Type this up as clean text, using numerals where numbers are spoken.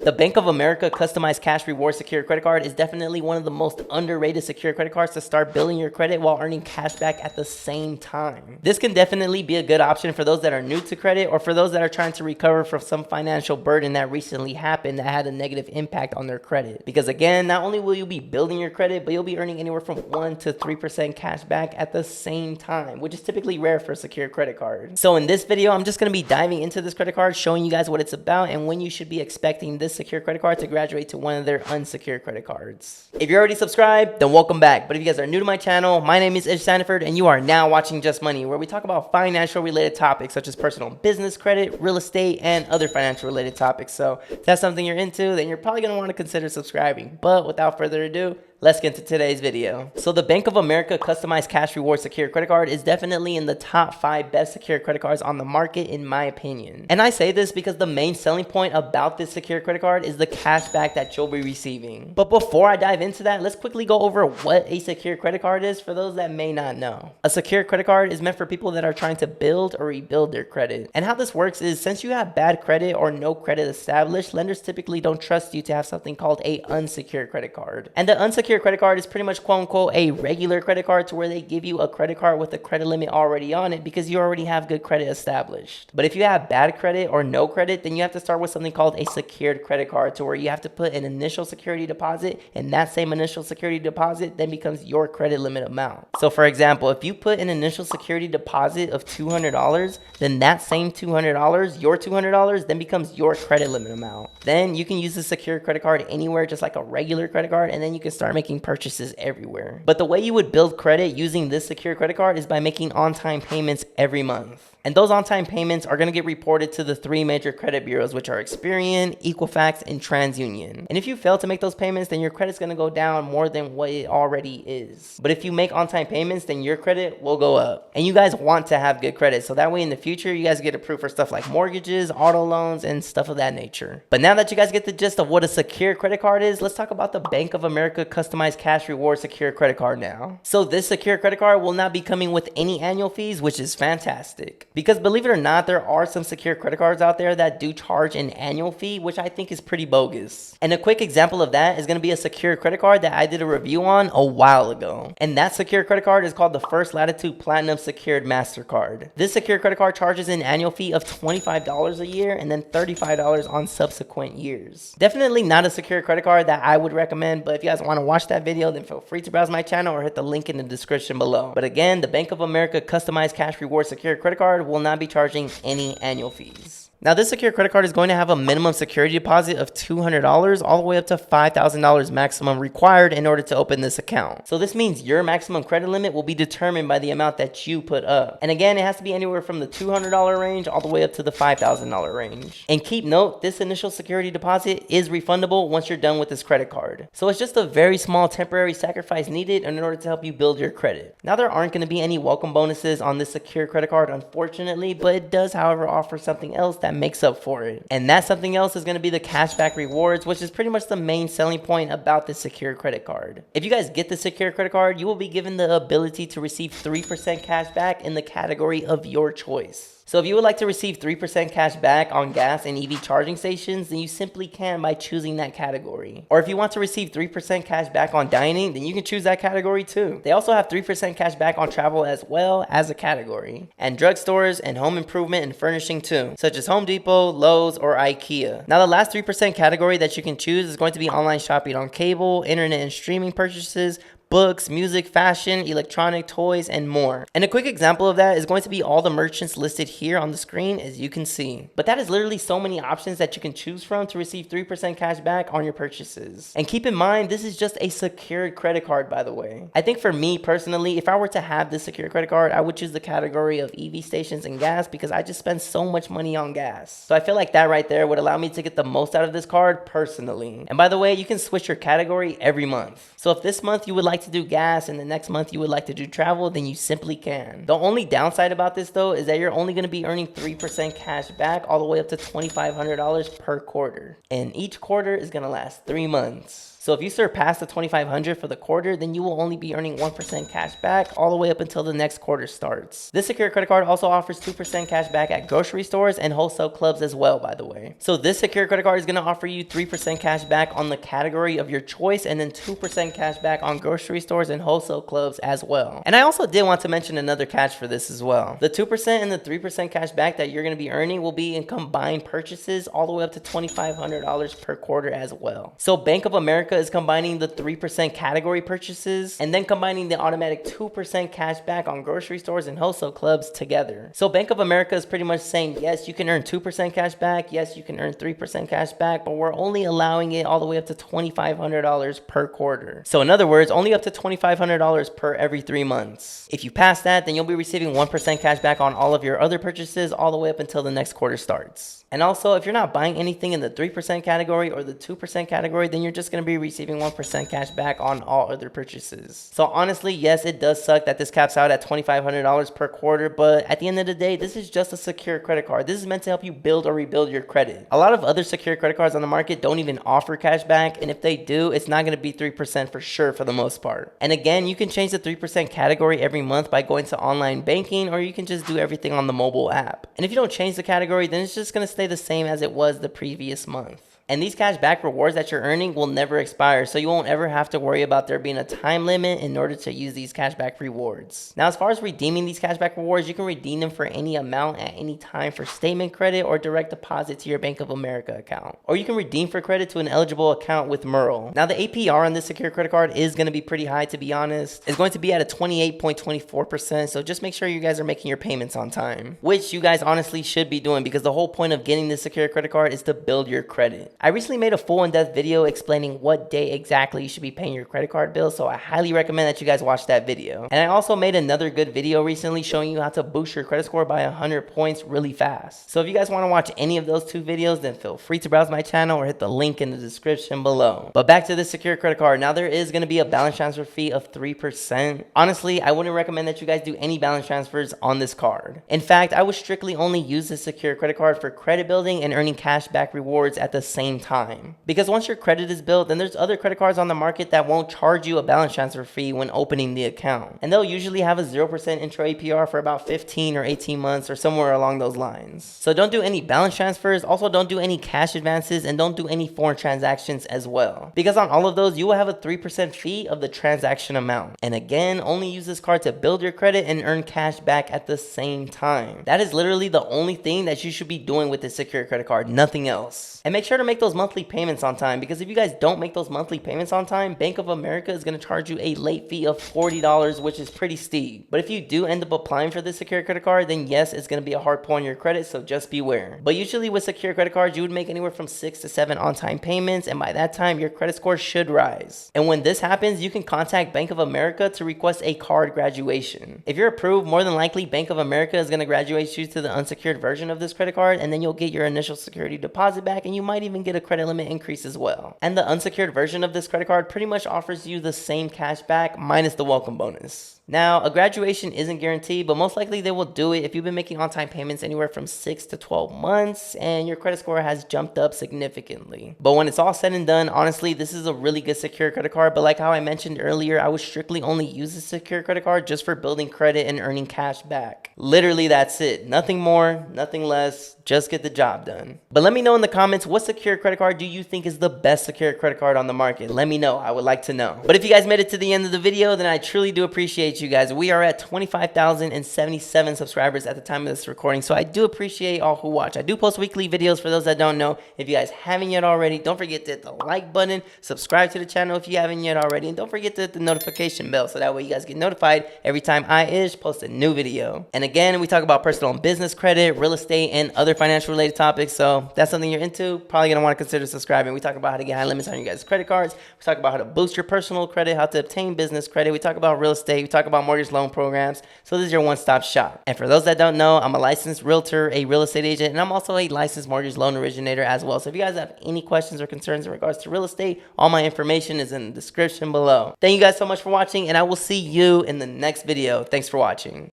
The Bank of America Customized Cash Reward Secure Credit Card is definitely one of the most underrated secure credit cards to start building your credit while earning cash back at the same time. This can definitely be a good option for those that are new to credit or for those that are trying to recover from some financial burden that recently happened that had a negative impact on their credit. Because again, not only will you be building your credit, but you'll be earning anywhere from 1 to 3% cash back at the same time, which is typically rare for a secure credit card. So in this video, I'm just going to be diving into this credit card, showing you guys what it's about and when you should be expecting this secure credit card to graduate to one of their unsecured credit cards. If you're already subscribed, then welcome back. But if you guys are new to my channel, my name is Ismael Sandiford and you are now watching Just Money, where we talk about financial related topics such as personal business credit, real estate, and other financial related topics. So if that's something you're into, then you're probably going to want to consider subscribing. But without further ado, let's get into today's video. So the Bank of America Customized Cash Reward Secure Credit Card is definitely in the top 5 best secure credit cards on the market in my opinion. And I say this because the main selling point about this secure credit card is the cash back that you'll be receiving. But before I dive into that, let's quickly go over what a secure credit card is for those that may not know. A secure credit card is meant for people that are trying to build or rebuild their credit. And how this works is, since you have bad credit or no credit established, lenders typically don't trust you to have something called a unsecured credit card. And the unsecured credit card is pretty much quote unquote a regular credit card, to where they give you a credit card with a credit limit already on it because you already have good credit established. But if you have bad credit or no credit, then you have to start with something called a secured credit card, to where you have to put an initial security deposit, and that same initial security deposit then becomes your credit limit amount. So for example, if you put an initial security deposit of $200, then that same $200, your $200, then becomes your credit limit amount. Then you can use the secured credit card anywhere, just like a regular credit card, and then you can start making purchases everywhere. But the way you would build credit using this secure credit card is by making on-time payments every month. And those on-time payments are going to get reported to the 3 major credit bureaus, which are Experian, Equifax, and TransUnion. And if you fail to make those payments, then your credit's going to go down more than what it already is. But if you make on-time payments, then your credit will go up. And you guys want to have good credit, so that way in the future, you guys get approved for stuff like mortgages, auto loans, and stuff of that nature. But now that you guys get the gist of what a secure credit card is, let's talk about the Bank of America Customized Cash Reward Secure Credit Card now. So this secure credit card will not be coming with any annual fees, which is fantastic. Because believe it or not, there are some secure credit cards out there that do charge an annual fee, which I think is pretty bogus. And a quick example of that is going to be a secure credit card that I did a review on a while ago. And that secure credit card is called the First Latitude Platinum Secured MasterCard. This secure credit card charges an annual fee of $25 a year and then $35 on subsequent years. Definitely not a secure credit card that I would recommend, but if you guys want to watch that video, then feel free to browse my channel or hit the link in the description below. But again, the Bank of America Customized Cash Reward Secure Credit Card will not be charging any annual fees. Now, this secure credit card is going to have a minimum security deposit of $200 all the way up to $5,000 maximum required in order to open this account. So this means your maximum credit limit will be determined by the amount that you put up. And again, it has to be anywhere from the $200 range all the way up to the $5,000 range. And keep note, this initial security deposit is refundable once you're done with this credit card. So it's just a very small temporary sacrifice needed in order to help you build your credit. Now, there aren't going to be any welcome bonuses on this secure credit card, unfortunately, but it does, however, offer something else that makes up for it. And that something else is going to be the cashback rewards, which is pretty much the main selling point about this secure credit card. If you guys get the secure credit card, you will be given the ability to receive 3% cash back in the category of your choice. So if you would like to receive 3% cash back on gas and EV charging stations, then you simply can by choosing that category. Or if you want to receive 3% cash back on dining, then you can choose that category too. They also have 3% cash back on travel as well as a category. And drugstores and home improvement and furnishing too, such as Home Depot, Lowe's, or IKEA. Now, the last 3% category that you can choose is going to be online shopping on cable, internet, and streaming purchases, books, music, fashion, electronic, toys, and more. And a quick example of that is going to be all the merchants listed here on the screen, as you can see. But that is literally so many options that you can choose from to receive 3% cash back on your purchases. And keep in mind, this is just a secured credit card, by the way. I think for me personally, if I were to have this secure credit card, I would choose the category of EV stations and gas because I just spend so much money on gas. So I feel like that right there would allow me to get the most out of this card personally. And by the way, you can switch your category every month. So if this month you would like like to do gas and the next month you would like to do travel, then you simply can. The only downside about this though is that you're only going to be earning 3% cash back all the way up to $2,500 per quarter. And each quarter is going to last 3 months. So if you surpass the $2,500 for the quarter, then you will only be earning 1% cash back all the way up until the next quarter starts. This secured credit card also offers 2% cash back at grocery stores and wholesale clubs as well, by the way. So this secured credit card is going to offer you 3% cash back on the category of your choice and then 2% cash back on grocery stores and wholesale clubs as well. And I also did want to mention another catch for this as well. The 2% and the 3% cash back that you're going to be earning will be in combined purchases all the way up to $2,500 per quarter as well. So Bank of America is combining the 3% category purchases and then combining the automatic 2% cash back on grocery stores and wholesale clubs together. So Bank of America is pretty much saying, yes, you can earn 2% cash back. Yes, you can earn 3% cash back, but we're only allowing it all the way up to $2,500 per quarter. So in other words, only up to $2,500 per every 3 months. If you pass that, then you'll be receiving 1% cash back on all of your other purchases all the way up until the next quarter starts. And also, if you're not buying anything in the 3% category or the 2% category, then you're just going to be receiving 1% cash back on all other purchases. So honestly, yes, it does suck that this caps out at $2,500 per quarter, but at the end of the day, this is just a secure credit card. This is meant to help you build or rebuild your credit. A lot of other secure credit cards on the market don't even offer cash back, and if they do, it's not going to be 3% for sure for the most part. And again, you can change the 3% category every month by going to online banking, or you can just do everything on the mobile app. And if you don't change the category, then it's just going to stay the same as it was the previous month. And these cash back rewards that you're earning will never expire, so you won't ever have to worry about there being a time limit in order to use these cash back rewards. Now, as far as redeeming these cash back rewards, you can redeem them for any amount at any time for statement credit or direct deposit to your Bank of America account. Or you can redeem for credit to an eligible account with Merle. Now, the APR on this secure credit card is going to be pretty high, to be honest. It's going to be at a 28.24%, so just make sure you guys are making your payments on time, which you guys honestly should be doing because the whole point of getting this secure credit card is to build your credit. I recently made a full in-depth video explaining what day exactly you should be paying your credit card bill, so I highly recommend that you guys watch that video. And I also made another good video recently showing you how to boost your credit score by 100 points really fast. So if you guys want to watch any of those 2 videos, then feel free to browse my channel or hit the link in the description below. But back to this secure credit card. Now, there is going to be a balance transfer fee of 3%. Honestly, I wouldn't recommend that you guys do any balance transfers on this card. In fact, I would strictly only use this secure credit card for credit building and earning cash back rewards at the same time. Because once your credit is built, then there's other credit cards on the market that won't charge you a balance transfer fee when opening the account. And they'll usually have a 0% intro APR for about 15 or 18 months or somewhere along those lines. So don't do any balance transfers, also don't do any cash advances, and don't do any foreign transactions as well. Because on all of those, you will have a 3% fee of the transaction amount. And again, only use this card to build your credit and earn cash back at the same time. That is literally the only thing that you should be doing with this secure credit card, nothing else. And make sure to make those monthly payments on time, because if you guys don't make those monthly payments on time, Bank of America is going to charge you a late fee of $40, which is pretty steep. But if you do end up applying for this secure credit card, then yes, it's going to be a hard pull on your credit, so just beware. But usually with secure credit cards, you would make anywhere from 6 to 7 on-time payments, and by that time, your credit score should rise. And when this happens, you can contact Bank of America to request a card graduation. If you're approved, more than likely Bank of America is going to graduate you to the unsecured version of this credit card, and then you'll get your initial security deposit back, and you might even get a credit limit increase as well. And the unsecured version of this credit card pretty much offers you the same cash back minus the welcome bonus. Now, a graduation isn't guaranteed, but most likely they will do it if you've been making on-time payments anywhere from 6 to 12 months and your credit score has jumped up significantly. But when it's all said and done, honestly, this is a really good secure credit card. But like how I mentioned earlier, I would strictly only use a secure credit card just for building credit and earning cash back. Literally, that's it. Nothing more, nothing less. Just get the job done. But let me know in the comments, what secure credit card do you think is the best secure credit card on the market? Let me know. I would like to know. But if you guys made it to the end of the video, then I truly do appreciate you guys. We are at 25,077 subscribers at the time of this recording, so I do appreciate all who watch. I do post weekly videos for those that don't know. If you guys haven't yet already, don't forget to hit the like button, subscribe to the channel if you haven't yet already, and don't forget to hit the notification bell so that way you guys get notified every time I post a new video. And again, we talk about personal and business credit, real estate, and other financial related topics, so if that's something you're into, probably gonna want to consider subscribing. We talk about how to get high limits on your guys' credit cards. We talk about how to boost your personal credit, how to obtain business credit. We talk about real estate. We talk about mortgage loan programs. So this is your one-stop shop. And for those that don't know, I'm a licensed realtor, a real estate agent, and I'm also a licensed mortgage loan originator as well. So if you guys have any questions or concerns in regards to real estate, all my information is in the description below. Thank you guys so much for watching, and I will see you in the next video. Thanks for watching.